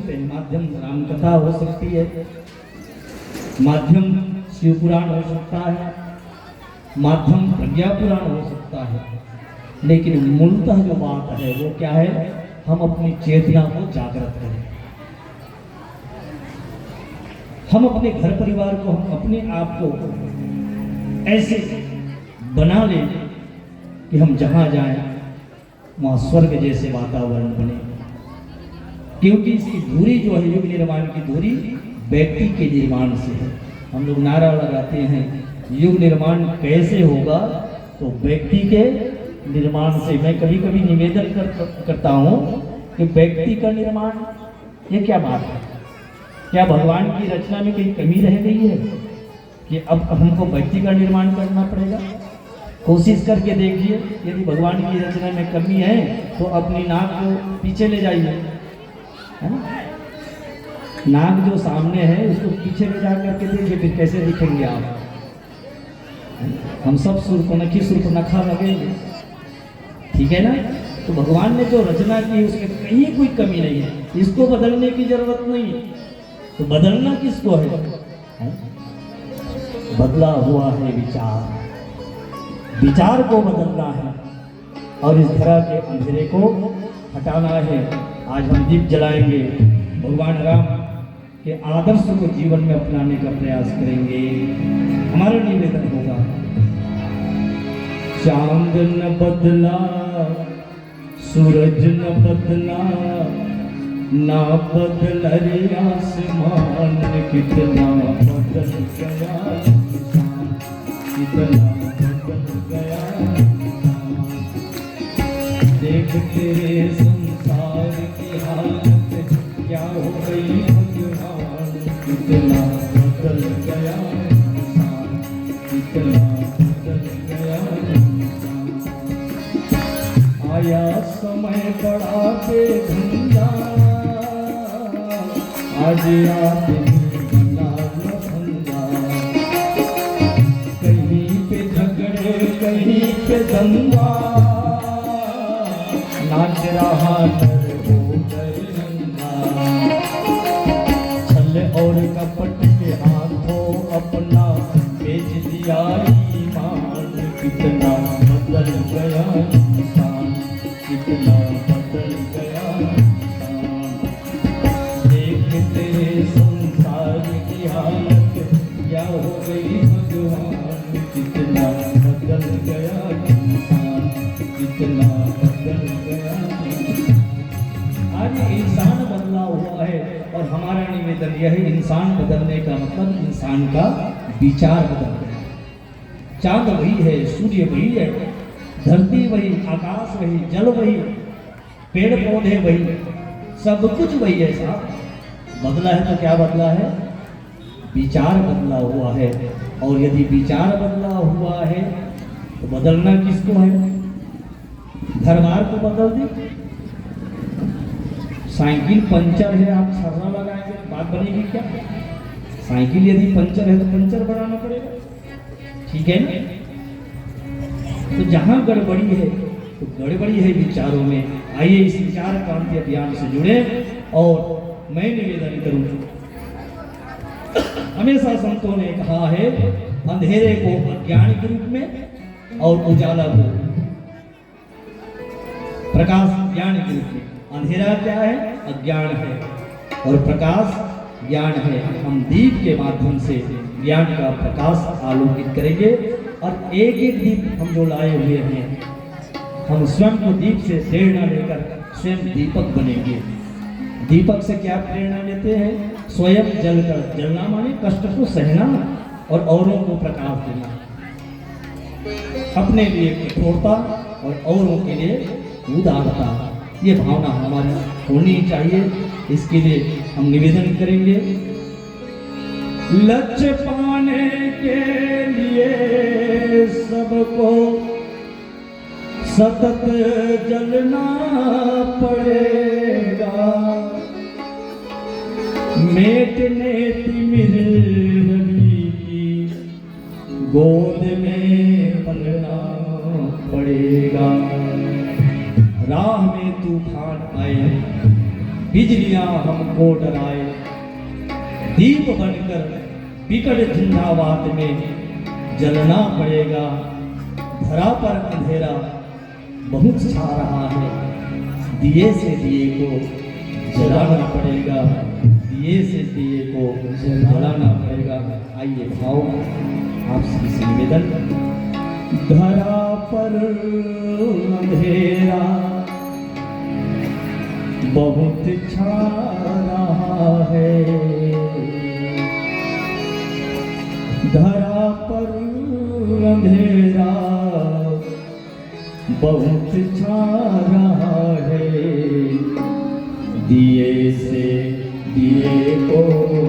सकते हैं। माध्यम रामकथा हो सकती है, माध्यम शिव पुराण हो सकता है, माध्यम प्रज्ञा पुराण हो सकता है, लेकिन मूलतः जो बात है वो क्या है, हम अपनी चेतना को जागृत करें। हम अपने घर परिवार को, हम अपने आप को ऐसे बना लें कि हम जहां जाएं वहां स्वर्ग जैसे वातावरण बने। क्योंकि इसकी दूरी जो है, युग निर्माण की दूरी व्यक्ति के निर्माण से है। हम लोग नारा लगाते हैं युग निर्माण कैसे होगा, तो व्यक्ति के निर्माण से। मैं कभी कभी निवेदन करता हूं कि व्यक्ति का निर्माण, ये क्या बात है? क्या भगवान की रचना में कहीं कमी रह गई है कि अब हमको व्यक्ति का निर्माण करना पड़ेगा? कोशिश करके देखिए, यदि भगवान की रचना में कमी है तो अपनी नाक को पीछे ले जाइए, है ना? नाक जो सामने है उसको पीछे ले जा करके देखिए, फिर कैसे दिखेंगे आप? हम सब सुर्पनखा लगेंगे, ठीक है ना? तो भगवान ने जो रचना की उसमें कहीं कोई कमी नहीं है, इसको बदलने की जरूरत नहीं है। तो बदलना किसको है? बदला हुआ है विचार, विचार को बदलना है और इस धरा के अंधेरे को हटाना है। आज हम दीप जलाएंगे, भगवान राम के आदर्श को जीवन में अपनाने का प्रयास करेंगे। हमारा निवेदन होगा, चांद न बदला, सूरज न बदला, ना बदल रे आसमान, कितना बदल गया इंसान, कितना बदल गया। देख तेरे संसार की हालत क्या हो गई भगवान, कितना बदल गया इंसान, कितना बदल गया इंसान। आया समय बड़ा बेधंधा, आज आदमी बना लफंगा, कहीं पे झगड़े कहीं पे दंगा, नाच रहा नर होकर नंगा, छल और कपट के हाथों अपना बेच दिया ईमान, कितना बदल गया इंसान, कितना बदल गया इंसान। देख तेरे संसार की हालत क्या हो गई भगवान, कितना बदल गया इंसान, कितना बदल गया इंसान। आज इंसान बदला हुआ है और हमारा निवेदन यह है, इंसान बदलने का मतलब इंसान का विचार बदल गया। चांद वही है, सूर्य वही है, धरती वही, आकाश वही, जल वही, पेड़ पौधे वही, सब कुछ वही है साहब। बदला है तो क्या बदला है? विचार बदला हुआ है। और यदि विचार बदला हुआ है तो बदलना किसको है? घर बार को बदल दे। साइकिल पंचर है, आप छर्रा लगाएंगे बात बनेगी क्या? साइकिल यदि पंचर है तो पंचर बनाना पड़ेगा, ठीक है ना? तो जहां गड़बड़ी है तो गड़बड़ी है विचारों में। आइए इस विचार क्रांति अभियान से जुड़े और मैं निवेदन करूं, हमेशा संतों ने कहा है अंधेरे को अज्ञान के रूप में और उजाला को प्रकाश ज्ञान के रूप में। अंधेरा क्या है? अज्ञान है, और प्रकाश ज्ञान है। हम दीप के माध्यम से ज्ञान का प्रकाश आलोकित करेंगे और एक एक दीप हम जो लाए हुए हैं, हम स्वयं को दीप से प्रेरणा लेकर स्वयं दीपक बनेंगे। दीपक से क्या प्रेरणा लेते हैं? स्वयं जलकर, जलना माने कष्ट को सहना और औरों को प्रकाश देना, अपने लिए कठोरता और औरों के लिए उदारता, ये भावना हमारी होनी चाहिए। इसके लिए हम निवेदन करेंगे, लक्ष्य पाने के लिए सबको सतत जलना पड़ेगा, मेटने तिमिर रवि की गोद में पलना पड़ेगा। राह में तूफान आए बिजलियां हमको डराए, दीप बनकर विकट झंझावात में जलना पड़ेगा। धरा पर अंधेरा बहुत छा रहा है, दिए से दिए को जलाना पड़ेगा, दिए से दिए को जलाना पड़ेगा। आइए भाव आपसे इस निवेदन। धरा पर अंधेरा बहुत छा रहा है, धरा पर अंधेरा बहुत छा रहा है, दिए से दिए को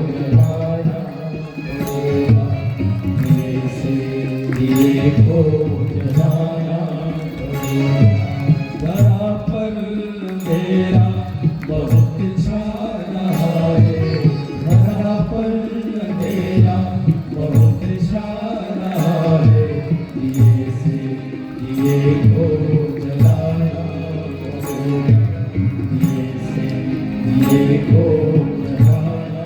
जलाना पड़ेगा, दिए से दिए को जलाना पड़ेगा। धरा पर अंधेरा बहुत छा रहा है, धरा पर अंधेरा बहुत छा रहा है, दिए से दिए को जलाना पड़ेगा, दिए से दिए को जलाना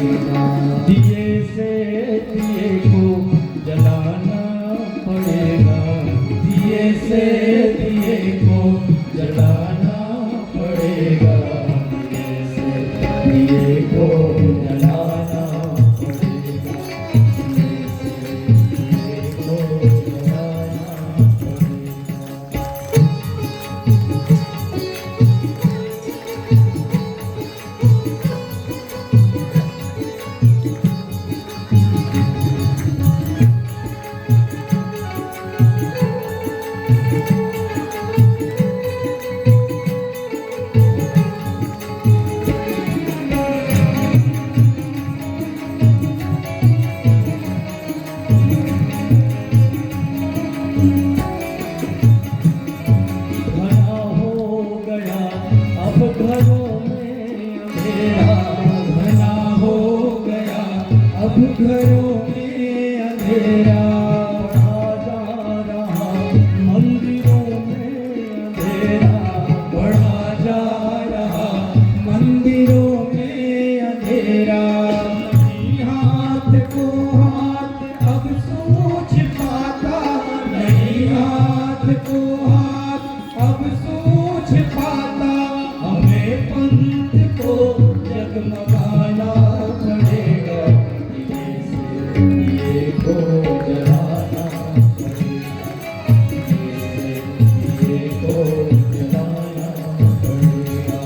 पड़ेगा, दिए से दिए को जलाना पड़ेगा, दिए से दिए को जलाना पड़ेगा, दिए से दिए को जलाना पड़ेगा, दिए से दिए को जलाना घना हो गया अब घरों में अंधेरा, घना हो गया अब घरों में अंधेरा, बढ़ा जा रहा मंदिरों में अंधेरा, बढ़ा जा रहा मंदिरों में अंधेरा। नहीं हाथ को हाथ अब सोच पाता, नहीं हाथ को हाथ अब सोच पाता, हमें पंथ को जगमगाना पड़ेगा, दिए से दिए को जलाना पड़ेगा, दिए से दिए को जलाना पड़ेगा।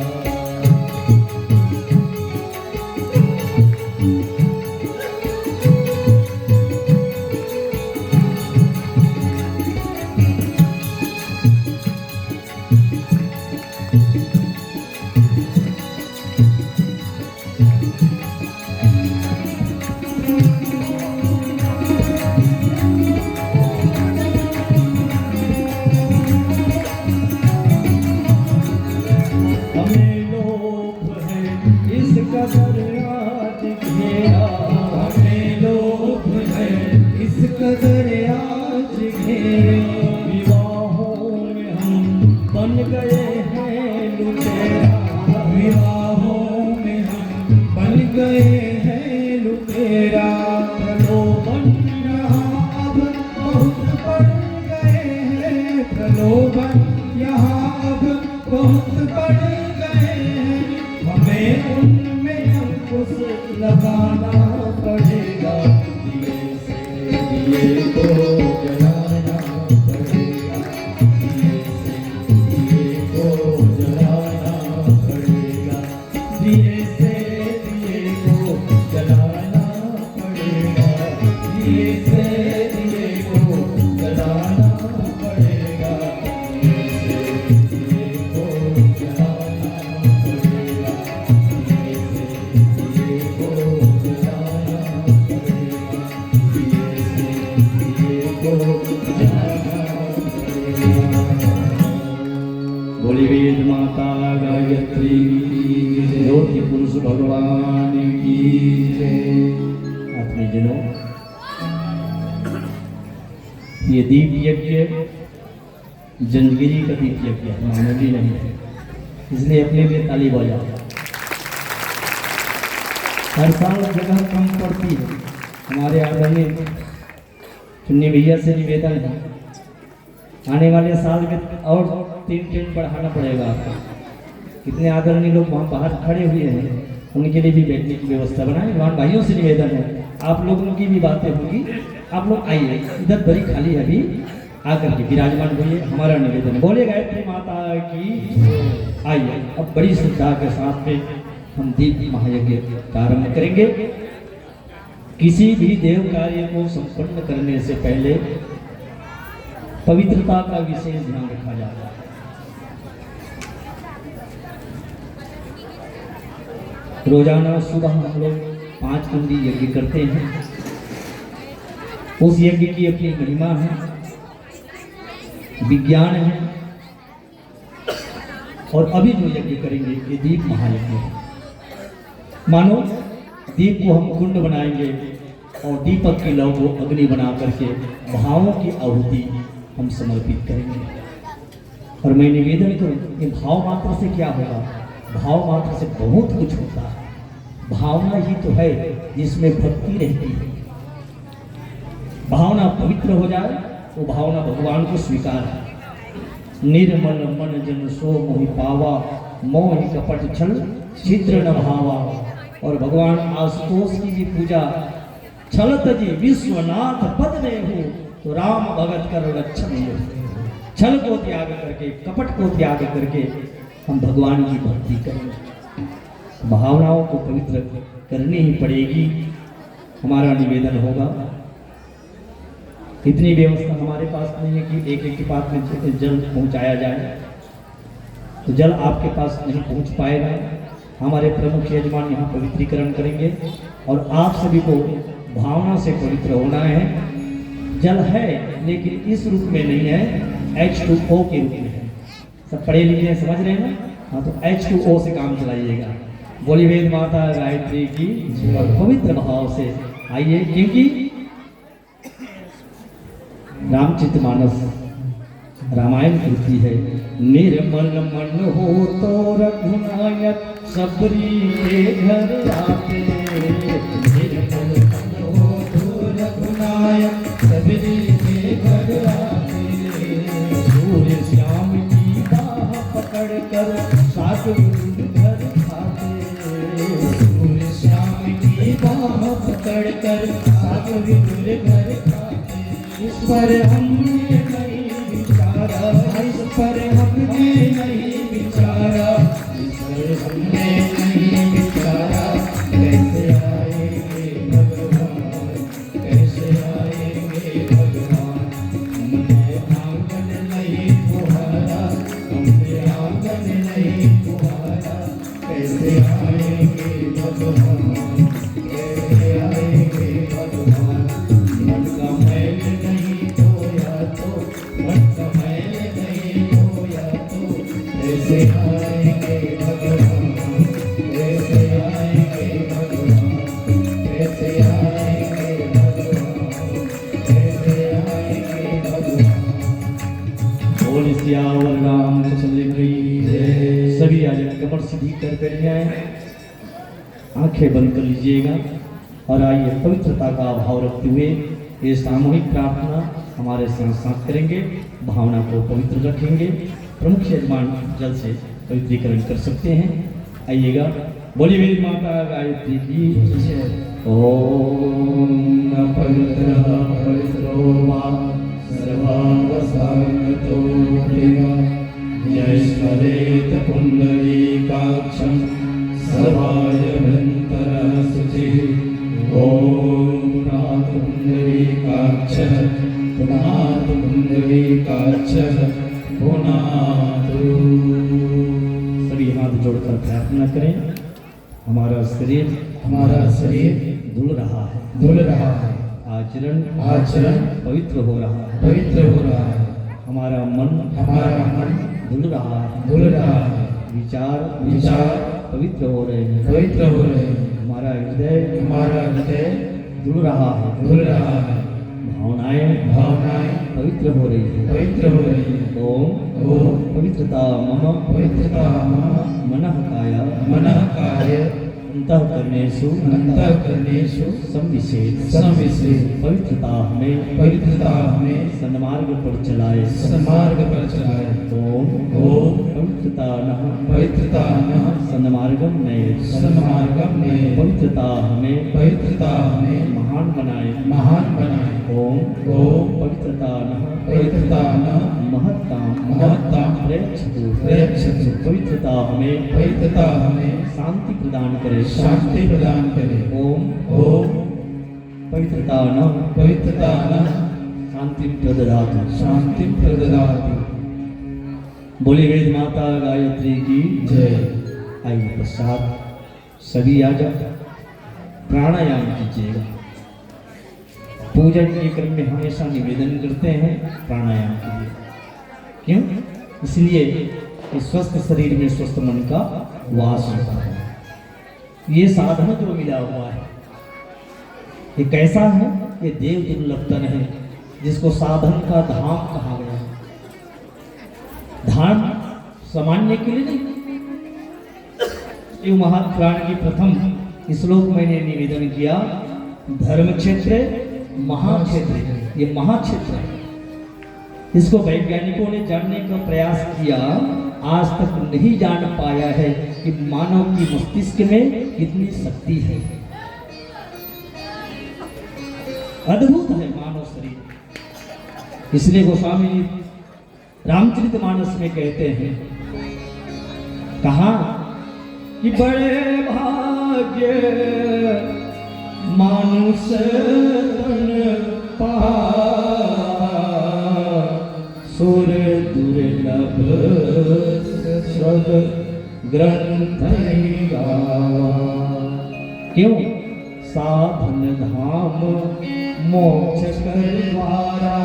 हमें लोभ है इस कदर आज घेरा, हमें लोभ है इस कदर आज घेरा, विवाहों में हम बन गए हैं लुटेरा, विवाहों में हम बन गए हैं लुटेरा। प्रलोभन यहाँ अब बहुत बढ़ गए हैं, प्रलोभन यहाँ अब बहुत बढ़ गए हैं, हमें उनमें अंकुश लगाना पड़ेगा, दिए से दिए को जलाना पड़ेगा, दिए से दिए को जलाना पड़ेगा, दिए से दिए को जलाना पड़ेगा, दिए से दिए को जलाना पड़ेगा, दिए से दिए को जलाना पड़ेगा, दिए से दिए को जलाना पड़ेगा, दिए से दिए को जलाना पड़ेगा। बोली वेद माता गायत्री ज्योति पुरुष भगवान की जय। आत्मीजनों, ये दीप यज्ञ जंजगिरी का दीप यज्ञ है, मामूली नहीं है। इसलिए अपने लिए ताली बजाओ। हर साल जगह कम पड़ती है। हमारे आदरणीय चुन्नी भैया से निवेदन है, आने वाले साल में और 3 टेंट बढ़ाना पड़ेगा आपको। कितने आदरणीय लोग वहाँ बाहर खड़े हुए हैं, उनके लिए भी बैठने की व्यवस्था बनाए। वहाँ भाइयों से निवेदन है, आप लोगों की भी बातें होंगी, आप लोग आइए, इधर बड़ी खाली है अभी, आकर के विराजमान होइए। हमारा निवेदन है, बोले गायत्री माता की। आइए अब बड़ी श्रद्धा के साथ में हम दीप महायज्ञ प्रारंभ करेंगे। किसी भी देव कार्य को संपन्न करने से पहले पवित्रता का विशेष ध्यान रखा जाता है। रोजाना सुबह हम लोग 5 कुंडी यज्ञ करते हैं। उस यज्ञ की अपनी महिमा है, विज्ञान है। और अभी जो यज्ञ करेंगे ये दीप महायज्ञ है। मानो दीप को हम कुंड बनाएंगे और दीपक की लौ को अग्नि बना करके भावों की आहुति हम समर्पित करेंगे। और मैं निवेदन करूं, ये भाव मात्र से क्या होगा? भाव मात्र से बहुत कुछ होता है। भावना ही तो है जिसमें भक्ति रहती है। भावना पवित्र हो जाए वो भावना भगवान को स्वीकार है। निर्मल मन जन सो मोहि पावा, मोहि कपट छल छिद्र न भावा। और भगवान आशुतोष की भी पूजा छलत जी विश्वनाथ पद में हो, तो राम भगत कर लक्षण हो। छल को त्याग करके, कपट को त्याग करके हम भगवान की भक्ति करेंगे। भावनाओं को पवित्र करनी ही पड़ेगी। हमारा निवेदन होगा, इतनी व्यवस्था हमारे पास नहीं है कि एक के पास में जल पहुंचाया जाए, तो जल आपके पास नहीं पहुंच पाएगा। हमारे प्रमुख यजमान यहाँ पवित्रीकरण करेंगे और आप सभी को भावना से पवित्र होना है। जल है लेकिन इस रूप में नहीं है, H2O के रूप में है। सब पढ़े लिखे समझ रहे हैं ना? हाँ, तो H2O से काम चलाइएगा। बोली वेद माता गायत्री की। और पवित्र भाव से आइए, क्योंकि रामचरितमानस रामायण कृति है। निर्मल मन हो तो रघुनायक सबरी के घर आते। निर्मल मन हो तो रघुनायक सबरी के घर आते। सूर्य श्याम की बाह पकड़ कर सात घर खाते। सूर्य श्याम की बाह पकड़ कर सात घर खाते। इस पर हमने नहीं विचारा, इस पर हमने नहीं विचारा, इस पर हमने नहीं विचारा। कैसे आएंगे भगवान, कैसे आएंगे भगवान। हमने आंगन नहीं बुहारा, हमने आंगन नहीं बुहारा। कैसे आएंगे भगवान, कैसे आएंगे भगवान। मन का मैल नहीं धोया तो, मन का मैल नहीं धोया तो, कैसे आएंगे भगवान, कैसे आएंगे भगवान, कैसे आएंगे भगवान, कैसे आएंगे भगवान। बोल सियावर रामचंद्र की जय। सभी आज कमर सीधी कर बैठिए, आंखें बंद कर लीजिएगा और आइए पवित्रता का भाव रखते हुए ये सामूहिक प्रार्थना हमारे साथ साथ करेंगे। भावना को पवित्र रखेंगे। प्रमुख यजमान जल से पवित्रीकरण कर सकते हैं। आइएगा, बोलिए मेरी माता गायत्री की जय। ओम पवित्र पवित्रो वा सर्वावसानतो देवा। जय स्मरेत पुंडरीकाक्षं सर्वायमन्तरा शुचिः। ओम नाथ पुंडरीकाक्षः पुनाथ पुंडरीकाक्षः पुनाथ। सभी हाथ जोड़कर प्रार्थना करें। हमारा शरीर धुल रहा है, आचरण पवित्र हो रहा है। हमारा मन धुल रहा है, विचार पवित्र हो रहे हैं। हमारा हृदय धुल रहा है, भावनाएं पवित्र हो रही है। ओम ओम पवित्रता मम पवित्रता मम मनः काय अंतःकरणेषु संविशेष पवित्रता हमें सन्मार्ग पर चलाए ओम पवित्रता नः सन्मार्गम नये पवित्रता हमें महान बनाए ओम पवित्रता नः महत्ताम प्रयच्छतु पवित्रता हमें शांति प्रदान करे ओम पवित्रता नः शांति प्रददातु बोली वेद माता गायत्री की जय। आइए पश्चात सभी आ जाओ, प्राणायाम कीजिएगा। पूजन के क्रम में हमेशा निवेदन करते हैं प्राणायाम के लिए। क्यों? इसलिए कि स्वस्थ शरीर में स्वस्थ मन का वास होता है। ये साधन जो मिला हुआ है ये कैसा है? ये देव दुर्लभ तन है जिसको साधन का धाम कहा गया है। धाम सामान्य के लिए नहीं। शिव महापुराण की प्रथम श्लोक मैंने निवेदन किया, धर्म क्षेत्र महाक्षेत्र। ये महाक्षेत्र है, इसको वैज्ञानिकों ने जानने का प्रयास किया, आज तक नहीं जान पाया है कि मानव की मस्तिष्क में कितनी शक्ति है। अद्भुत है मानव शरीर। इसलिए गोस्वामी जी रामचरितमानस में कहते हैं, कहा कि बड़े भाग्य मानुष तन सुर दुर्लभ सब ग्रंथ गावा। क्यों? साधन धाम मोक्ष कर द्वारा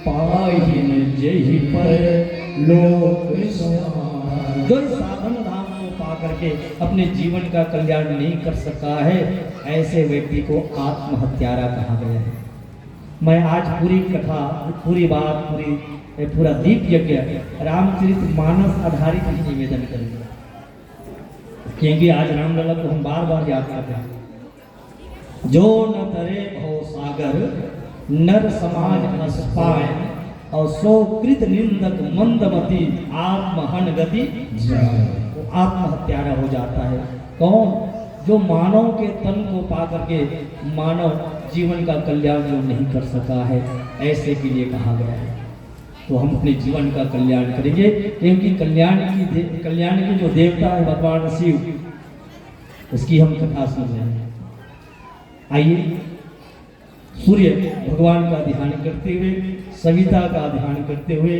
पाहिन जहि पर लोक समार। जो साधन धाम को पा करके अपने जीवन का कल्याण नहीं कर सका है, ऐसे व्यक्ति को आत्महत्यारा कहा गया है। मैं आज पूरी कथा, पूरी बात, पूरा दीप यज्ञ रामचरितमानस आधारित ही निवेदन करेंगे, क्योंकि आज रामलला को हम बार बार याद करते हैं। जो न तरे भव सागर नर समाज नस पाए, और सो कृत निंदक मंदमती आत्महन गति वो आत्महत्यारा हो जाता है। कौन? जो मानव के तन को पा करके मानव जीवन का कल्याण जो नहीं कर सका है, ऐसे के लिए कहा गया है। तो हम अपने जीवन का कल्याण करेंगे, क्योंकि कल्याण की जो देवता है भगवान शिव, उसकी हम कथा सुन रहे हैं। आइए सूर्य भगवान का ध्यान करते हुए, सविता का ध्यान करते हुए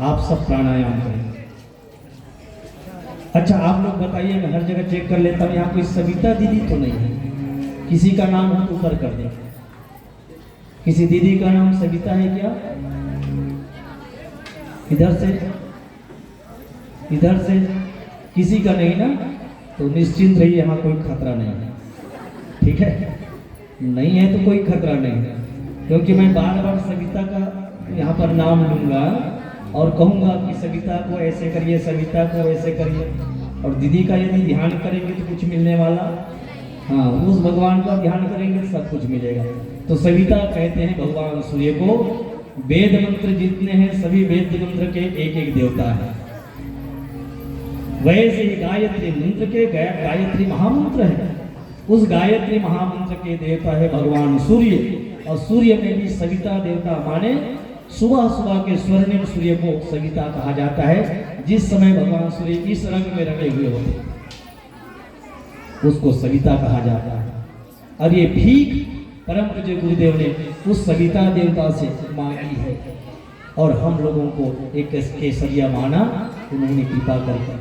आप सब प्राणायाम करेंगे। अच्छा, आप लोग बताइए, मैं हर जगह चेक कर लेता हूँ, यहाँ कोई सविता दीदी तो नहीं है? किसी का नाम हम ऊपर कर दें। किसी दीदी का नाम सविता है क्या? इधर से किसी का नहीं ना? तो निश्चिंत रहिए, यहाँ कोई खतरा नहीं है। ठीक है, नहीं है तो कोई खतरा नहीं है, क्योंकि मैं बार बार सविता का यहाँ पर नाम लूंगा और कहूँगा कि सविता को ऐसे करिए, सविता को ऐसे करिए। और दीदी का यदि ध्यान करेंगे तो कुछ मिलने वाला, हाँ, उस भगवान का ध्यान करेंगे तो सब कुछ मिलेगा। तो सविता कहते हैं भगवान सूर्य को। वेद मंत्र जितने हैं सभी वेद मंत्र के एक एक देवता है। वैसे ही गायत्री मंत्र के गायत्री महामंत्र है, उस गायत्री महामंत्र के देवता है भगवान सूर्य। और सूर्य में भी सविता देवता माने सुबह सुबह के स्वर्णिम सूर्य को सविता कहा जाता है। जिस समय भगवान सूर्य इस रंग में रंगे हुए होते उसको सविता कहा जाता है। और ये भीख परम पूज्य गुरुदेव ने उस सविता देवता से मांगी है, और हम लोगों को एक केसरिया माना, उन्होंने कृपा करके।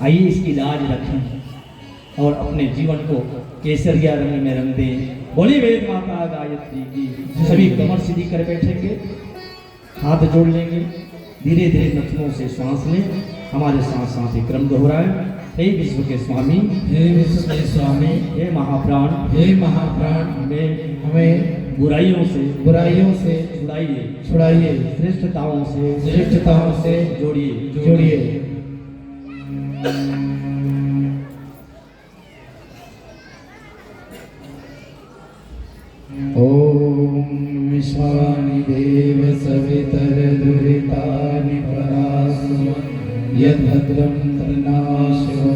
आइए इसकी लाज रखें और अपने जीवन को केसरिया रंग में रंग दें। बोली वेद माता गायत्री की। सभी कमर सीधी कर बैठेंगे, हाथ जोड़ लेंगे, धीरे धीरे नथनों से श्वास लें, हमारे साथ साथ ही क्रम दोहराएं। हे विश्व के स्वामी, हे विश्व के स्वामी, हे महाप्राण, हे महाप्राण, हमें बुराइयों से छुड़ाइए श्रेष्ठताओं से जोड़िए। ओम विश्वानि देव सवितरदुरितानि परासु यद्भद्रं तन्नाशो।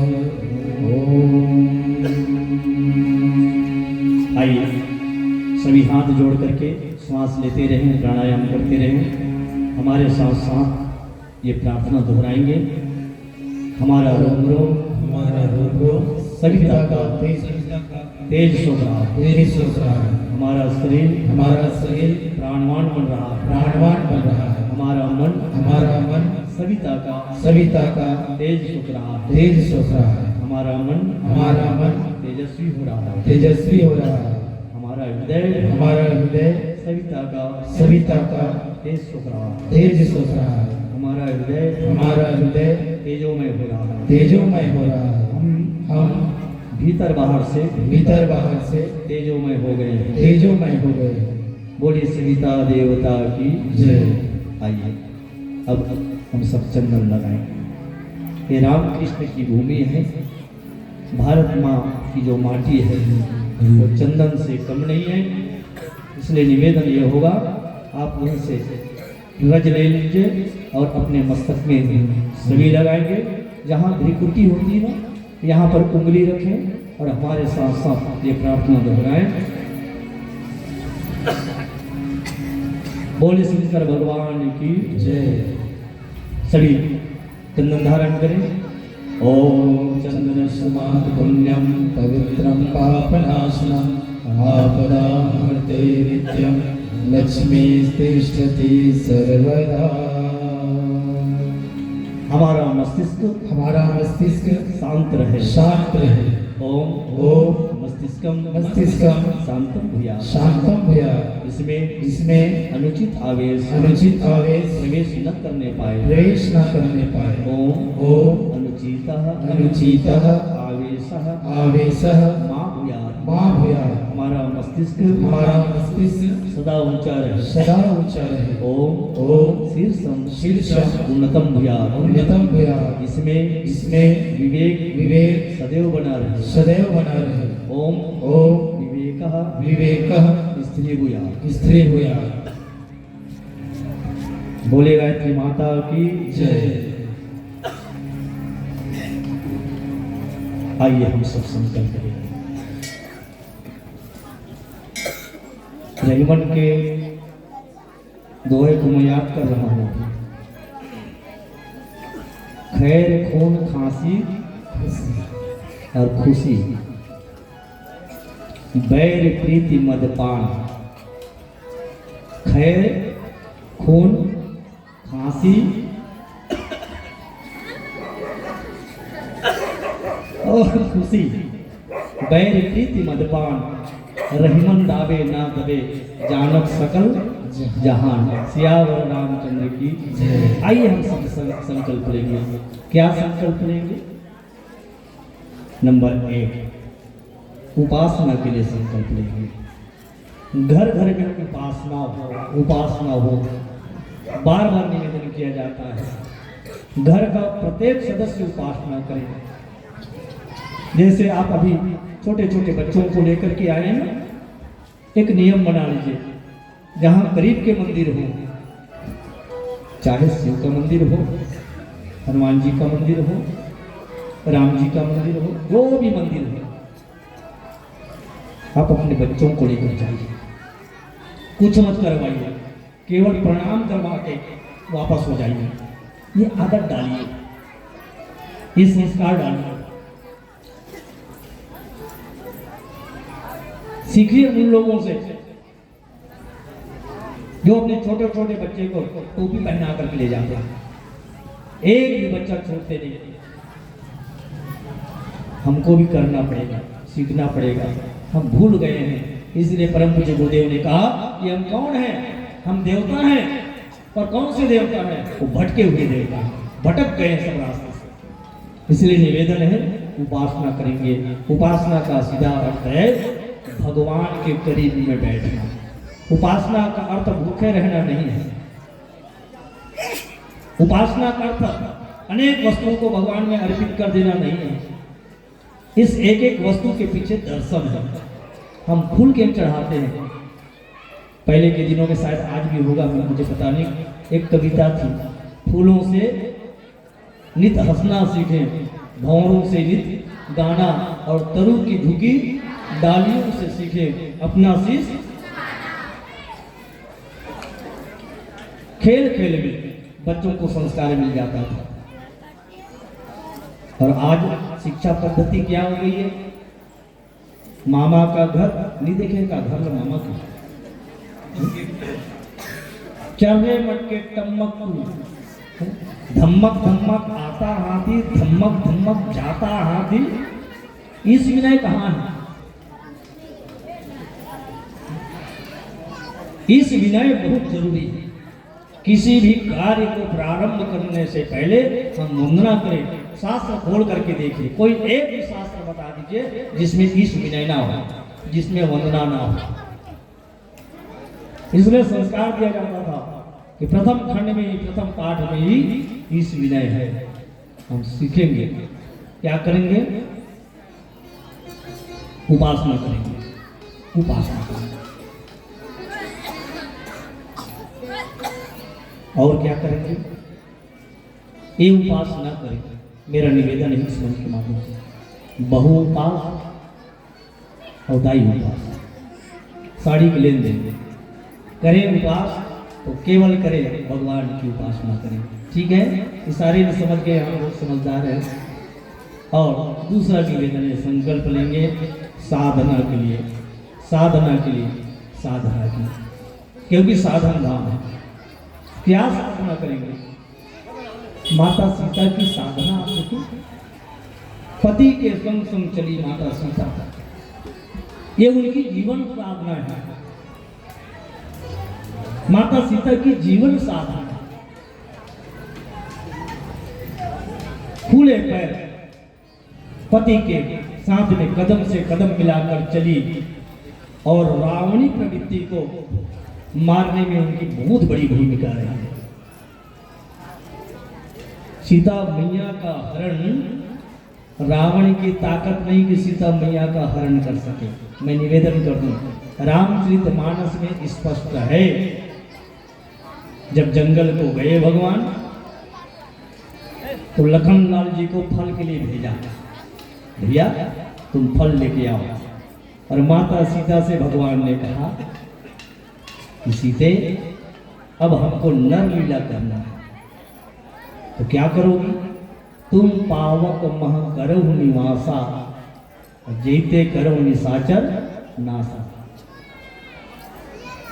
आइए सभी हाथ जोड़ करके श्वास लेते रहें, प्राणायाम करते रहें। हमारे साथ साथ ये प्रार्थना दोहराएंगे। हमारा रोम रोम सविता का तेज सोख रहा है। हमारा शरीर प्राणवान बन रहा है। हमारा मन सविता का तेज सोख रहा है। हमारा मन तेजस्वी हो रहा है। हमारा हृदय सविता का तेज सोख रहा है। हमारा हृदय तेजोमय हो रहा है। हम भीतर बाहर से तेजोमय हो गए। बोलिए सविता देवता की जय। आइए अब हम सब चंदन लगाएंगे। ये रामकृष्ण की भूमि है। भारत माँ की जो माटी है वो चंदन से कम नहीं है। इसलिए निवेदन ये होगा, आप वहीं से रज ले लीजिए और अपने मस्तक में सभी लगाएंगे। जहाँ भ्रिकुटी होती है ना, यहाँ पर उंगली रखें और हमारे साथ साथ ये प्रार्थना दोहराएं। बोले शंकर भगवान की जय। सभी चंदन धारण करें। ओम चंदन समात पुण्यम पवित्रं पापनाशनम् आपदामर्ते नित्यं लक्ष्मी तिष्ठति सर्वदा। हमारा मस्तिष्क शांत रहे। ओम मस्तिष्कम शांतम भूयात्। इसमें अनुचित आवेश प्रवेश न करने पाए। ओम अनुचितः आवेशः मा भूयात्। हमारा मस्तिष्क सदा ऊंचा रहे। ओम शीर्षम उन्नतम भूयात्। इसमें विवेक सदैव बना रहे। ओम विवेकः स्त्री भूयात्। बोले गायत्री माता की जय। आइए हम सब संकल्प करेंगे। रहीमन के दोहे को मैं याद कर रहा हूँ। खैर खून खांसी और खुशी, बैर प्रीति मदपान। खैर खून खांसी और खुशी, बैर प्रीति मदपान। रहीमन दावे ना दबे, जानक सकल जहान। सियावर रामचंद्र की जय। आइए हम सब संकल्प लेंगे। क्या संकल्प लेंगे? नंबर 1, उपासना के लिए संकल्प लेंगे। घर घर में उपासना हो। बार बार निवेदन किया जाता है, घर का प्रत्येक सदस्य उपासना करे। जैसे आप अभी छोटे छोटे बच्चों को लेकर के आए हैं, एक नियम बना लीजिए। जहाँ करीब के मंदिर हो, चाहे शिव का मंदिर हो, हनुमान जी का मंदिर हो, राम जी का मंदिर हो, जो भी मंदिर हो, आप अपने बच्चों को लेकर जाइए। कुछ मत करवाइए, केवल प्रणाम करवा के वापस हो जाइए। ये आदत डालिए, ये संस्कार डालिए। सीखिए उन लोगों से जो अपने छोटे छोटे बच्चे को टोपी पहना करके ले जाते हैं। एक भी बच्चा छोड़ते नहीं। हमको भी करना पड़ेगा, सीखना पड़ेगा। हम भूल गए हैं, इसलिए परम पूज्य गुरुदेव ने कहा कि हम कौन हैं? हम देवता हैं। और कौन से देवता हैं? वो भटके हुए देवता, भटक गए सब रास्ते से। इसलिए निवेदन है, उपासना करेंगे। उपासना का सीधा अर्थ है भगवान के करीब में बैठना। उपासना का अर्थ भूखे रहना नहीं है। उपासना का अर्थ अनेक वस्तुओं को भगवान में अर्पित कर देना नहीं है। इस एक एक वस्तु के पीछे दर्शन है। हम फूल क्यों चढ़ाते हैं? पहले के दिनों में, शायद आज भी होगा, मुझे पता नहीं, एक कविता थी, फूलों से नित हंसना सीखे, भंवरों से नित गाना, और तरु की झुकी डालियों से सीखे अपना शीश। खेल खेल में बच्चों को संस्कार मिल जाता था। और आज शिक्षा पद्धति क्या हो गई है? मामा का घर नहीं देखेगा, घर मामा का। चढ़े मटके टम्मक धम्मक धम्मक आता हाथी, धम्मक धम्मक जाता हाथी। इस विनय कहाँ है? इस विनय बहुत जरूरी है। किसी भी कार्य को प्रारंभ करने से पहले हम वंदना करें। शास्त्र खोल करके देखिए, कोई एक भी शास्त्र बता दीजिए जिसमें इस विनय ना हो, जिसमें वंदना ना हो। इसलिए संस्कार दिया जाता था कि प्रथम खंड में ही, प्रथम पाठ में ही इस विनय है। हम सीखेंगे, क्या करेंगे? उपासना करेंगे। उपासना करेंगे और क्या करेंगे? ये उपासना करेंगे। मेरा निवेदन है इस मंच के माध्यम से, बहु उपास और दाई उपास, साड़ी के लेन देन करें। उपास तो केवल करें, भगवान की उपासना करें। ठीक है, ये सारे में समझ गए, हम लोग समझदार हैं। और दूसरा निवेदन है, संकल्प लेंगे साधना के लिए, साधना के लिए, साधना के लिए, क्योंकि साधन धाम है। क्या साधना करेंगे? माता सीता की साधना आप देखो, पति के संग संग चली माता सीता, ये उनकी जीवन साधना है। माता सीता की जीवन साधना, खुले पैर पति के साथ में कदम से कदम मिलाकर चली, और रावणी प्रवृत्ति को मारने में उनकी बहुत बड़ी भूमिका रही है। सीता मैया का हरण, रावण की ताकत नहीं कि सीता मैया का हरण कर सके। मैं निवेदन कर दूं, रामचरितमानस में स्पष्ट है, जब जंगल को गए भगवान तो लखनलाल जी को फल के लिए भेजा, भैया तुम फल लेके आओ। और माता सीता से भगवान ने कहा कि सीते, अब हमको नर लीला करना है, तो क्या करोगी? तुम पावक मह करहु निवासा, जेते करहु निशाचर नासा।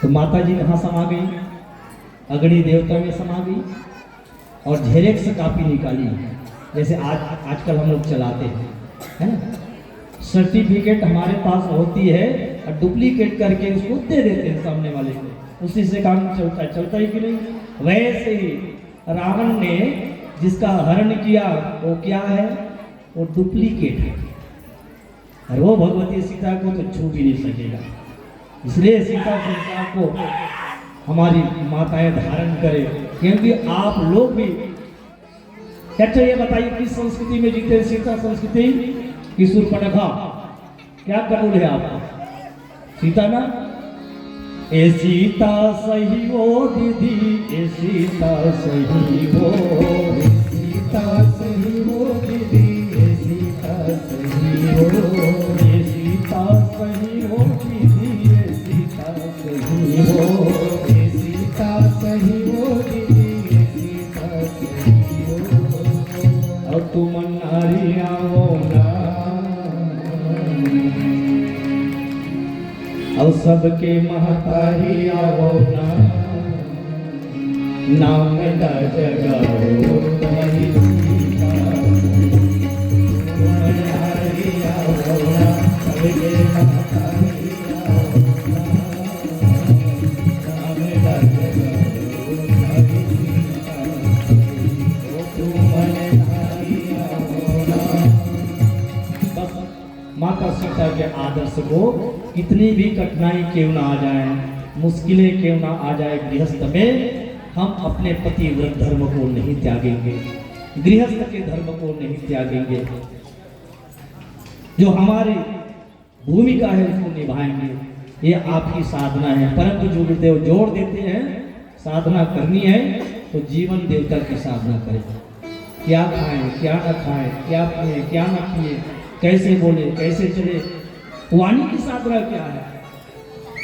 तो माता जी कहाँ समा गई? अग्नि देवता में समा गई, और झेरेक्स कापी निकाली, जैसे आजकल हम लोग चलाते हैं, है ना? सर्टिफिकेट हमारे पास होती है और डुप्लीकेट करके उसको दे देते हैं सामने वाले को, उसी से काम चलता ही कि नहीं? वैसे ही रावण ने जिसका हरण किया वो क्या है? वो डुप्लीकेट है, और वो भगवती सीता को तो छू भी नहीं सकेगा। इसलिए सीता संसार को हमारी माताएं धारण करें, क्योंकि आप लोग भी। अच्छा ये बताइए, किस संस्कृति में जीते? सीता संस्कृति की शूर्पणखा, क्या कबूल है आपको? सीता ना? ए सीता सही वो दीदी, ए सीता सही वो, ए सीता सही वो दीदी, ए सीता सही वो, ए सीता सही वो दीदी, ए सीता सही वो, ए सीता सही वो दीदी, ए सीता सही वो। और तुम नारी आओ ना, और सबके महतारी आओ ना, नाम का जगाओ तुम्हारी सीता, महतारी आओ ना, सबके महतारी आओ ना, नाम का जगाओ तुम्हारी सीता, तुम महतारी आओ ना। बस माता सीता के आदर्श को कितनी भी कठिनाई क्यों ना आ जाए, मुश्किलें क्यों ना आ जाए गृहस्थ में, हम अपने पति व्रत धर्म को नहीं त्यागेंगे, गृहस्थ के धर्म को नहीं त्यागेंगे। जो हमारी भूमिका है उसको निभाएंगे, ये आपकी साधना है। परंतु जो गुरुदेव जोड़ देते हैं साधना करनी है तो जीवन देवता की साधना करें। क्या खाएं, क्या न खाएं, क्या पिए, क्या न पिए, कैसे बोले, कैसे चले, वाणी की साधना क्या है।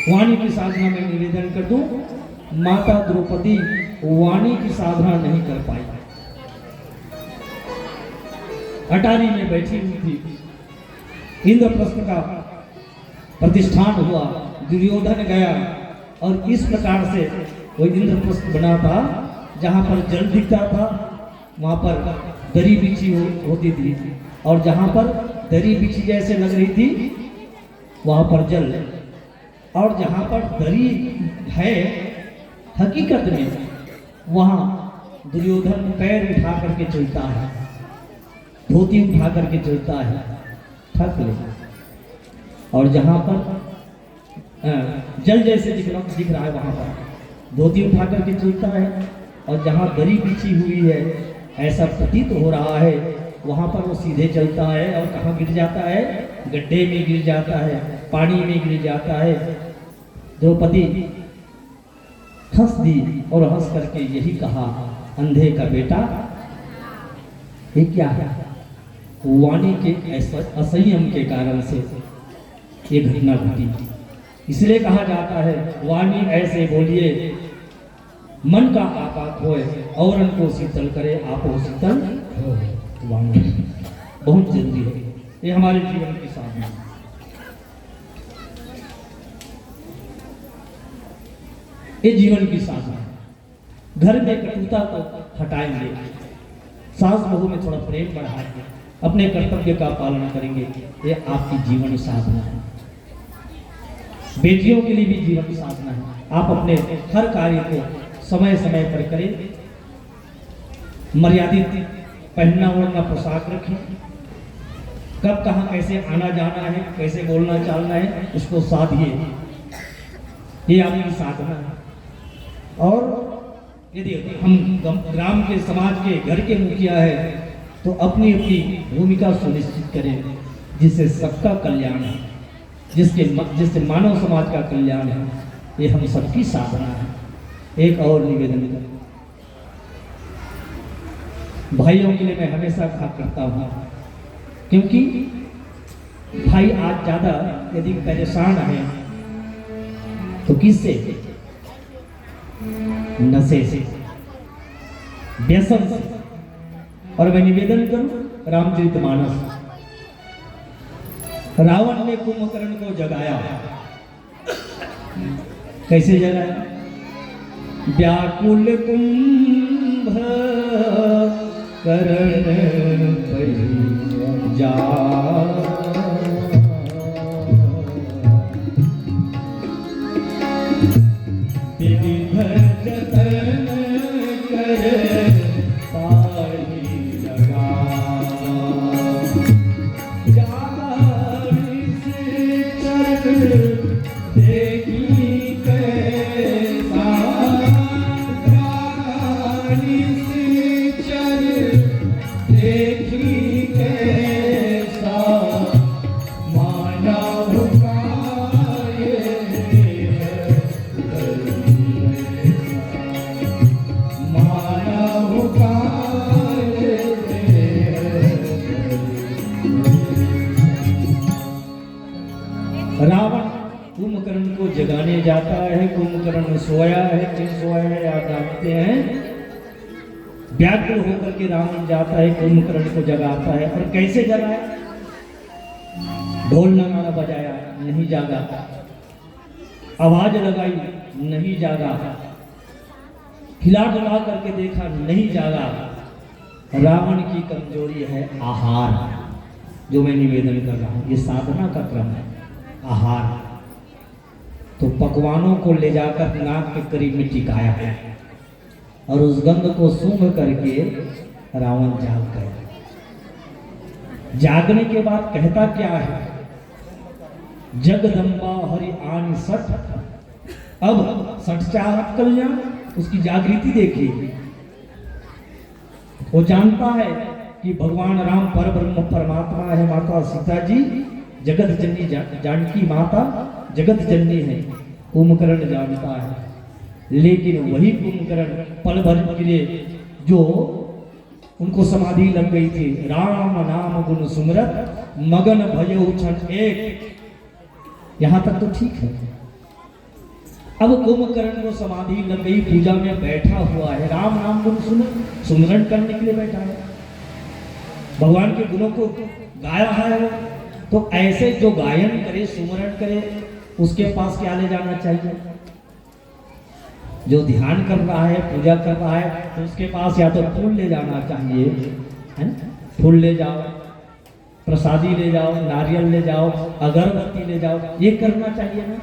वाणी की साधना में निवेदन कर दूं, माता द्रौपदी वाणी की साधना नहीं कर पाई। अटारी में बैठी हुई थी, इंद्रप्रस्थ का प्रतिष्ठान हुआ, दुर्योधन गया और इस प्रकार से वो इंद्रप्रस्थ बना था, जहां पर जल दिखता था वहां पर दरी बिछी होती थी, और जहां पर दरी बिछी जैसे लग रही थी वहां पर जल, और जहां पर दरी है हकीकत में वहां दुर्योधन पैर उठा करके चलता है, धोती उठा करके चलता है, थक ले। और जहां पर जल जैसे दिख रहा है वहां पर धोती उठा करके चलता है, और जहां दरी बिछी हुई है ऐसा प्रतीत हो रहा है वहां पर वो सीधे चलता है, और कहाँ गिर जाता है, गड्ढे में गिर जाता है, पानी में गिर जाता है। द्रौपदी हंस दी और हंस करके यही कहा, अंधे का बेटा ये क्या है। वाणी के असंयम के कारण से ये घटना घटी। इसलिए कहा जाता है वाणी ऐसे बोलिए मन का आपात होए, औरन को शीतल करे आप हो शीतल हो। वाणी बहुत जरूरी है, ये हमारे जीवन की साधना है। ये जीवन की साधना है। घर में कटुता को हटाएंगे, सास बहू में थोड़ा प्रेम बढ़ाएंगे, अपने कर्तव्य का पालन करेंगे, ये आपकी जीवन साधना है। बेटियों के लिए भी जीवन साधना है। आप अपने हर कार्य को समय समय पर करें, मर्यादित पहनना ओढ़ना पोशाक रखें, कब कहाँ कैसे आना जाना है, कैसे बोलना चालना है उसको साधिए, ये आपकी साधना है। और यदि हम ग्राम के समाज के घर के मुखिया है तो अपनी अपनी भूमिका सुनिश्चित करें जिससे सबका कल्याण है, जिससे मानव समाज का कल्याण है, ये हम सबकी साधना है। एक और निवेदन कर भाइयों के लिए मैं हमेशा करता हूँ, क्योंकि भाई आज ज्यादा यदि परेशान है तो किससे, नशे से, व्यसन से। और मैं निवेदन करूं रामचरितमानस, रावण ने कुंभकर्ण को जगाया, कैसे जगाया, व्याकुल कुंभ करण जा रावण कुंभकर्ण को जगाने जाता है। कुंभकर्ण सोया है, क्यों सोया है आप जानते हैं। व्याकुल होकर के रावण जाता है, कुंभकर्ण को जगाता है। और कैसे जगाया, ढोल नगाड़ा बजाया, नहीं जागा, आवाज लगाई, नहीं जागा, हिला डुला करके देखा, नहीं जागा। रावण की कमजोरी है आहार, जो मैं निवेदन कर रहा हूं, ये साधना का क्रम है। आहार तो पकवानों को ले जाकर नाक के करीब में टिकाया है और उस गंध को सूंघ करके रावण जाग गया। जागने के बाद कहता क्या है, जगदम्बा हरि आन सठ अब 64 कल्याण उसकी जागृति देखिए। वो जानता है कि भगवान राम परब्रह्म परमात्मा है, माता सीता जी जगत जननी, जानकी माता जगत जननी है, कुंभकर्ण जानता है। लेकिन वही कुंभकर्ण पल भर के लिए जो उनको समाधि लग गई थी, राम नाम गुण सुमरत मगन भयो क्षण एक, यहां तक तो ठीक है। अब कुंभकर्ण को समाधि लग गई, पूजा में बैठा हुआ है, राम नाम गुण सुमरण करने के लिए बैठा है, भगवान के गुणों को गाया है वो। तो ऐसे जो गायन करे, सुमरण करे, उसके पास क्या ले जाना चाहिए? जो ध्यान कर रहा है, पूजा कर रहा है, तो उसके पास या तो फूल ले जाना चाहिए, है ना? फूल ले जाओ, प्रसादी ले जाओ, नारियल ले जाओ, अगरबत्ती ले जाओ, ये करना चाहिए ना।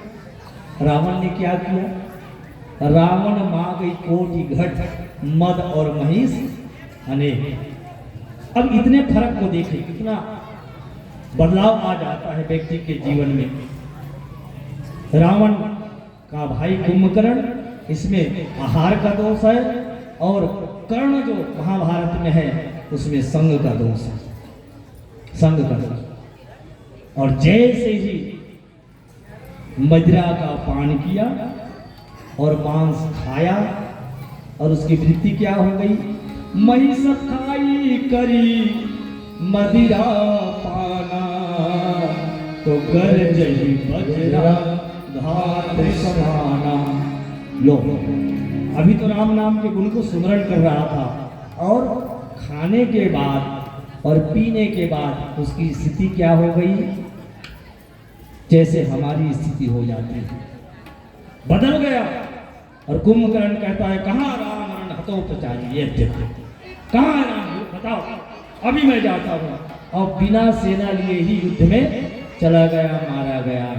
रावण ने क्या किया? रावण मांग कोटि घट मद और महिष अनेक। अब इतने फर्क को देखिए, कितना बदलाव आ जाता है व्यक्ति के जीवन में। रावण का भाई कुंभकर्ण, इसमें आहार का दोष है, और कर्ण जो महाभारत में है उसमें संग का दोष है, संग का दोष। और जैसे ही मदिरा का पान किया और मांस खाया, और उसकी वृत्ति क्या हो गई? महिष खाई करी मदिरा पाना, तो गरजही बजरा घात समाना। लो, अभी तो राम नाम के गुण को सुमरण कर रहा था, और खाने के बाद और पीने के बाद उसकी स्थिति क्या हो गई? जैसे हमारी स्थिति हो जाती है, बदल गया। और कुंभकर्ण कहता है, कहाँ राम रण हतोपचारी, ये देखो कहाँ है राम, बताओ, अभी मैं जाता हूँ। और बिना सेना लिए ही युद्ध में चला गया, मारा गया।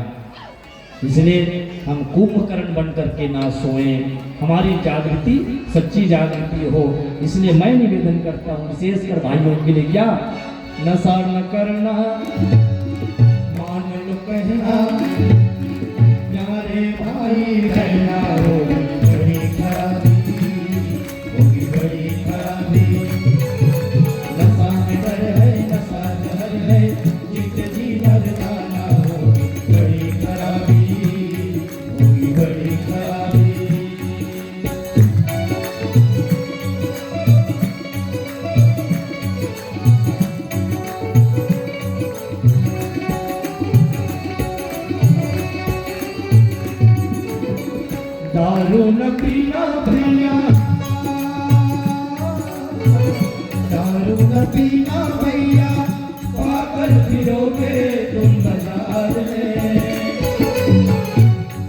इसलिए हम कुंभकर्ण बन करके ना सोए, हमारी जागृति सच्ची जागृति हो। इसलिए मैं निवेदन करता हूँ विशेषकर भाइयों के लिए, क्या नशा न करना, मान लो कहना, प्यारे भाई रहना, होगी बड़ी खराबी, होगी बड़ी खराबी। नशा में डर है, नशा जहर है, जीत जी मर जाना, होगी बड़ी खराबी, होगी बड़ी खराबी। दारू न पीना भैया, दारू न पीना भैया, पागल फिरोगे तुम बाजार में।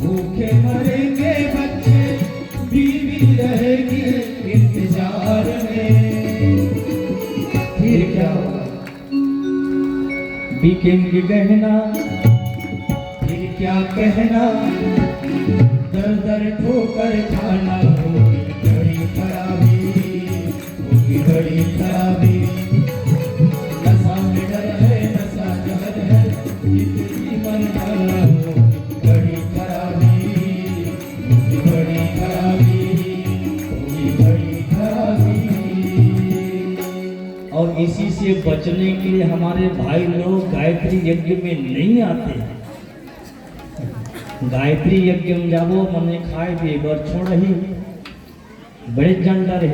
भूखे मरेंगे बच्चे, बीवी रहेगी इंतजार में। फिर क्या होगा? बिकेंगे गहना, फिर क्या कहना, दर दर ठोकर खाना, होगी बड़ी खराबी, होगी बड़ी खराबी। नशा में डर है, नशा जहर है, जितनी मन जाना, होगी बड़ी खराबी, होगी बड़ी खराबी, होगी बड़ी खराबी। और इसी से बचने के लिए हमारे भाई लोग गायत्री यज्ञ में नहीं आते हैं। गायत्री यज्ञ में जाबो मने खाए पिए बर छोड़ रही बड़े जन रहे।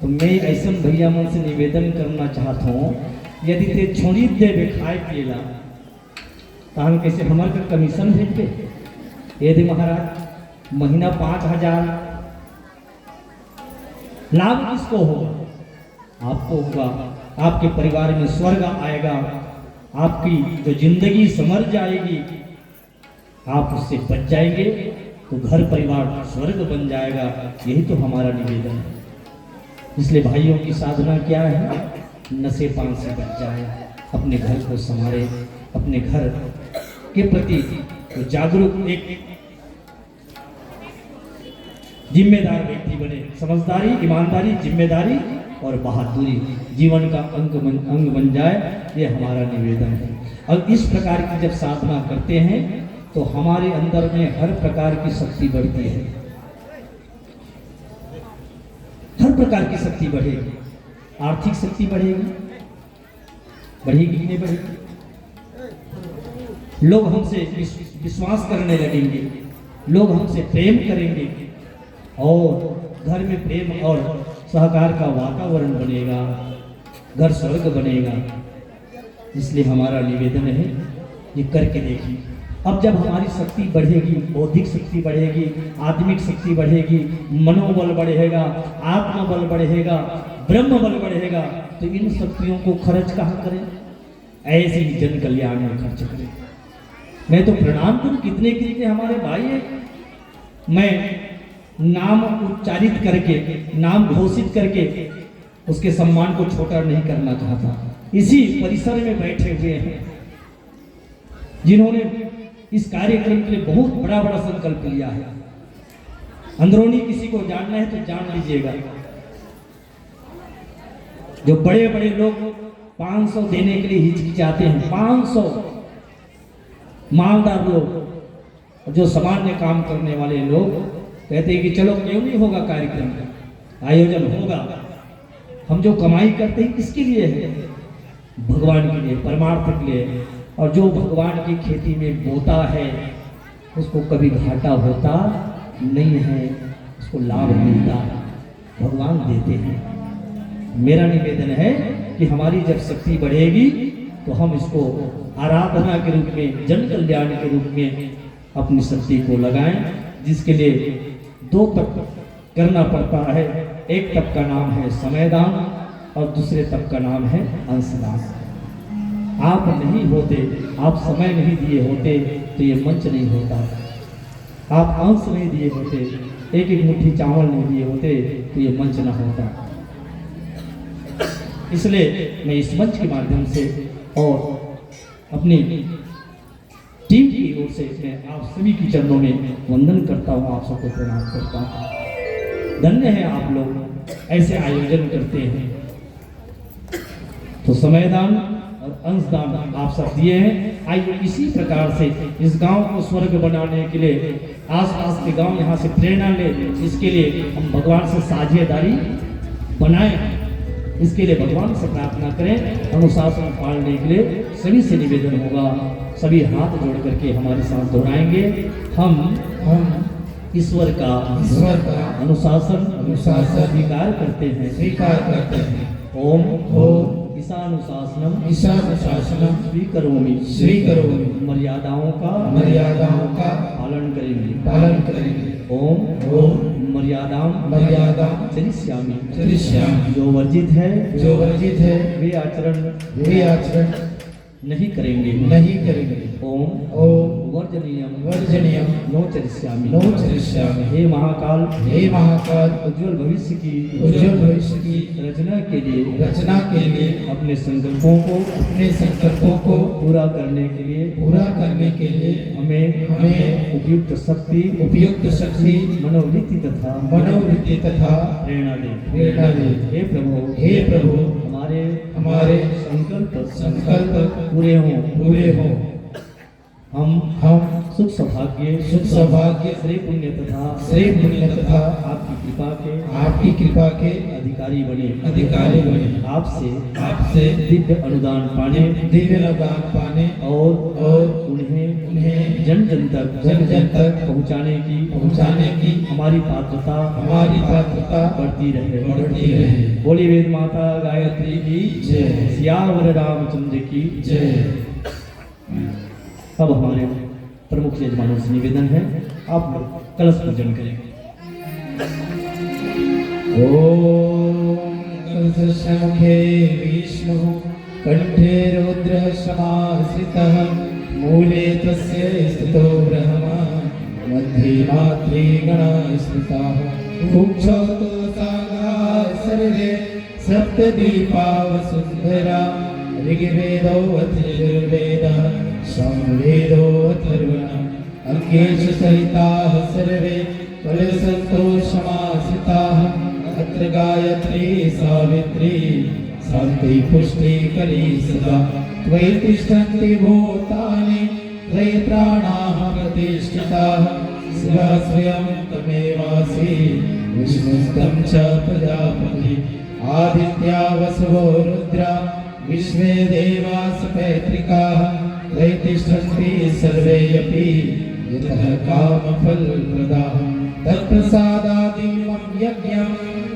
तो मैं ऐसा भैया मन से निवेदन करना चाहता हूँ, यदि ते छोड़ी देवे खाए पिएला तो हम कैसे हमारे का कमीशन भेजते? यदि महाराज महीना 5,000 लाभ किसको होगा? आपको होगा, आपके परिवार में स्वर्ग आएगा, आपकी जो जिंदगी समर जाएगी, आप उससे बच जाएंगे तो घर परिवार स्वर्ग बन जाएगा। यही तो हमारा निवेदन है। इसलिए भाइयों की साधना क्या है? नशे पान से बच जाए, अपने घर को संभाले, अपने घर के प्रति तो जागरूक एक जिम्मेदार व्यक्ति बने। समझदारी, ईमानदारी, जिम्मेदारी और बहादुरी जीवन का अंग बन जाए, ये हमारा निवेदन है। और इस प्रकार की जब साधना करते हैं तो हमारे अंदर में हर प्रकार की शक्ति बढ़ती है, हर प्रकार की शक्ति बढ़ेगी। आर्थिक शक्ति बढ़ेगी, बढ़ेगी कि नहीं बढ़ेगी? लोग हमसे विश्वास करने लगेंगे, लोग हमसे प्रेम करेंगे और घर में प्रेम और सहकार का वातावरण बनेगा, घर स्वर्ग बनेगा। इसलिए हमारा निवेदन है, ये करके देखिए। अब जब हमारी शक्ति बढ़ेगी, बौद्धिक शक्ति बढ़ेगी, आत्मिक शक्ति बढ़ेगी, मनोबल बढ़ेगा, आत्मबल बढ़ेगा, ब्रह्म बल बढ़ेगा, तो इन शक्तियों को खर्च कहाँ करें? ऐसे ही जन कल्याण में खर्च करें। मैं तो प्रणाम करूं, कितने कितने हमारे भाई हैं, मैं नाम उच्चारित करके, नाम घोषित करके उसके सम्मान को छोटा नहीं करना चाहता। इसी परिसर में बैठे हुए हैं जिन्होंने इस कार्यक्रम के लिए बहुत बड़ा बड़ा संकल्प लिया है। अंदरूनी किसी को जानना है तो जान लीजिएगा, जो बड़े बड़े लोग 500 देने के लिए हिचकिचाते हैं, 500 मालदार लोग, जो सामान्य काम करने वाले लोग कहते हैं कि चलो क्यों नहीं होगा, कार्यक्रम आयोजन होगा। हम जो कमाई करते हैं किसके लिए है? भगवान के लिए, परमार्थ के लिए। और जो भगवान की खेती में बोता है उसको कभी घाटा होता नहीं है, उसको लाभ मिलता है, भगवान देते हैं। मेरा निवेदन है कि हमारी जब शक्ति बढ़ेगी तो हम इसको आराधना के रूप में, जन कल्याण के रूप में अपनी शक्ति को लगाएं, जिसके लिए 2 तप करना पड़ता है। एक तप का नाम है समयदान और दूसरे तप का नाम है अंशदान। आप नहीं होते, आप समय नहीं दिए होते तो ये मंच नहीं होता, आप अंश नहीं दिए होते, एक एक मुट्ठी चावल नहीं दिए होते तो ये मंच ना होता। इसलिए मैं इस मंच के माध्यम से और अपनी टीम की ओर से मैं आप सभी के चरणों में वंदन करता हूँ, आप सबको प्रणाम करता हूँ। धन्य है आप लोग ऐसे आयोजन करते हैं। तो समयदान और अंशदान आप सब दिए हैं। आइए इसी प्रकार से इस गांव को स्वर्ग बनाने के लिए आसपास के गांव यहाँ से प्रेरणा ले, इसके लिए हम भगवान से साझेदारी बनाएं। इसके लिए भगवान से प्रार्थना करें। अनुशासन पालने के लिए सभी से निवेदन होगा, सभी हाथ जोड़ करके हमारे साथ दोहराएंगे। हम ईश्वर का अनुशासन स्वीकार करते हैं। ओम ईशानुशासनम स्वीकरोमि मर्यादाओं का पालन करेंगे। ओम मर्यादा चरिष्यामि। जो वर्जित है वे आचरण नहीं करेंगे। ओम वर्जनीयम नो चरिष्यामि। हे महाकाल उज्जवल भविष्य की रचना के लिए अपने संकल्पों को पूरा करने के लिए हमें उपयुक्त शक्ति मनोवृत्ति तथा प्रेरणा दे। हे प्रभु हमारे संकल्प पूरे हों। हम सुख सौभाग्य श्री पुण्य तथा आपकी कृपा के अधिकारी बने। आपसे दिव्य अनुदान पाने और उन्हें जन जन तक पहुँचाने की हमारी पात्रता बढ़ती रहे। बोली वेद माता गायत्री की जय। सियावर रामचंद्र की जय। अब हमारे प्रमुख यजमानों से निवेदन है, आप लोग कलश पूजन करें। ओम कलशमुखे विष्णु कंठे रुद्र समाश्रितः मूले तस्य स्थितो ब्रह्मा मध्ये मातृगणा स्मृताः कुक्षौ सागा सर्वे सप्तदीपावसुंदरा ऋग्वेदो अथर्ववेदः सामवेदो अथर्वणः अंगेषु सहिताः सर्वे कलशन्तो समाश्रिताः अत्र गायत्री सावित्री शान्ति पुष्टि करी सदा त्वयि तिष्ठन्ति भूतानि त्रयत्राणाः प्रतिष्ठिताः शिवा स्वयं तमेवासि विष्णुस्तं च प्रजापति आदित्या वसवो रुद्रा विश्वे देवास पैतृकाः त्रयतिष्ठन्ति सर्वेऽपि यतः कामफलप्रदाः तत्प्रसादादिमं यज्ञं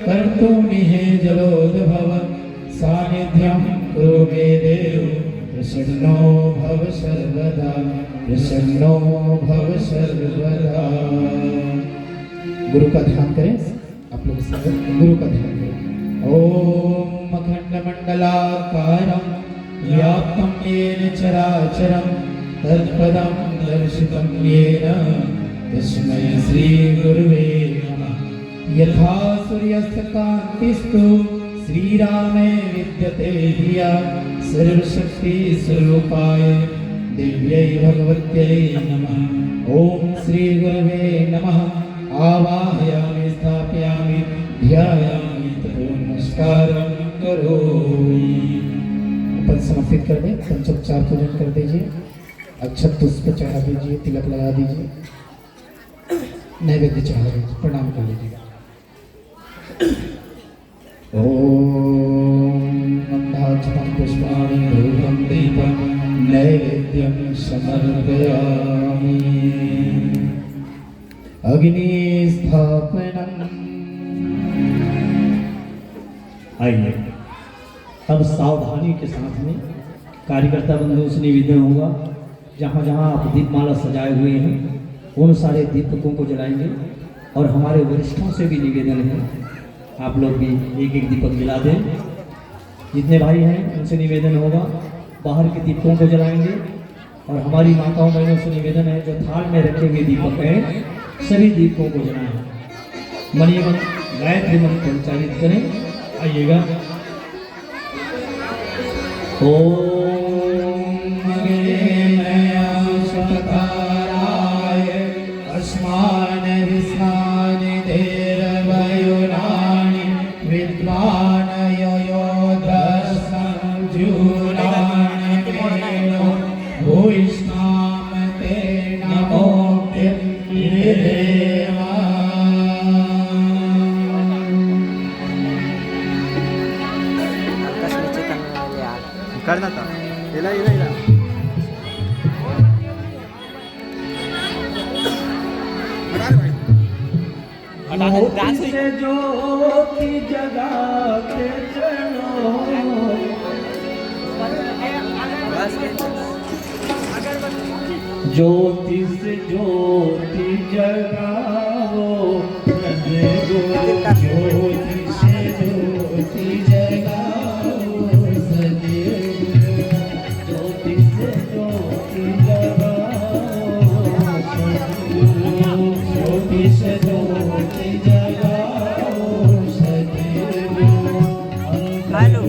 कर्तुमिहे जलोद्भव सानिध्यं कुरु मे देव प्रसन्नो भव सर्वदा प्रसन्नो भव सर्वदा। गुरु का ध्यान करें आप लोग गुरु का ध्यान करें। ओम अखंडमंडलाकारं व्याप्तं येन चराचरं तत्पदं दर्शितं येन तस्मै श्री गुरुवे नमः। यथा सूर्यस्य कान्तिस्तु श्रीरामे विद्यते धिया सर्वशक्ति स्वरूपाय दिव्यै भगवत्यै नमः। ओम श्री गुरुवे नमः। आवाहयामि स्थापयामि ध्यायामि ततो नमस्कारं करोमि। पद समर्पित कर दें, पंचोपचार पूजन कर दीजिए, अक्षत पुष्प चढ़ा दीजिए, तिलक लगा दीजिए, नैवेद्य चढ़ा दीजिए, प्रणाम कर लीजिए। ओम मंदाचलं पुष्पाणि धूपं दीपं नैवेद्यं समर्पयामि। अग्निस्थापनम्। आइए तब सावधानी के साथ में कार्यकर्ता बंधुओं से निवेदन होगा, जहाँ जहाँ आप दीपमाला सजाए हुए हैं उन सारे दीपकों को जलाएंगे। और हमारे वरिष्ठों से भी निवेदन है, आप लोग भी एक एक दीपक जला दें। जितने भाई हैं उनसे निवेदन होगा, बाहर के दीपकों को जलाएंगे। और हमारी माताओं बहनों से निवेदन है, जो थाल में रखे हुए दीपक हैं सभी दीपकों को जलाएं। मणिमन गायत्री मंत्र उच्चारित करें। आइएगा। ओम अग्नेयशतकाराय अस्मान विस्मानि देरवयुनानि विद्वान् योधसंजूराणि मेनो भूयिष्ठाम ते नमो देवा। करना था इला इला इला डांस से ज्योति जगाते चलो, ज्योति से ज्योति जगाओ सदगुरु, ज्योति से ज्योति जगाओ सदगुरु, ज्योति से ज्योति जगाओ सदगुरु, ज्योति से ज्योति जगाओ सदगुरु। हेलो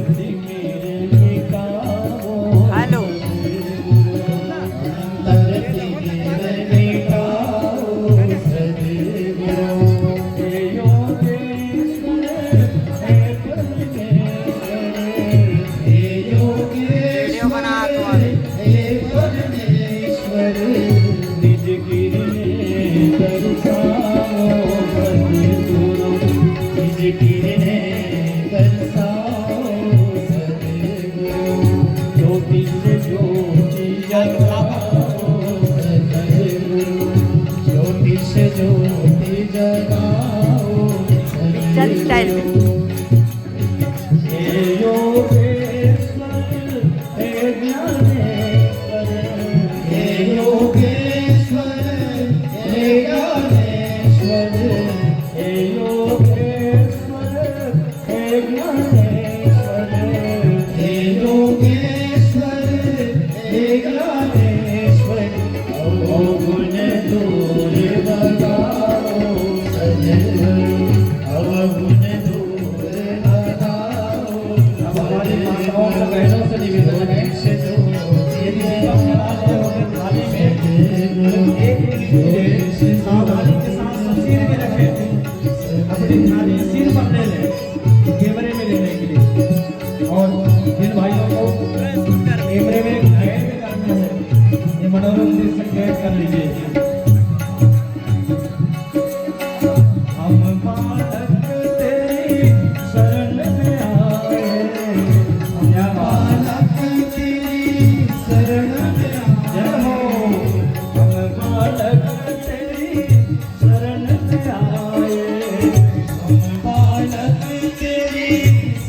हेलो वीडियो बना तुम्हारे निज गिरने दर्शाओ सदगुरु, निज गिरने दर्शाओ सदगुरु, ज्योति से ज्योति जगाओ सदगुरु, ज्योति से ज्योति जगाओ चल स्टाइल में हे योगेश्वर हे ज्ञान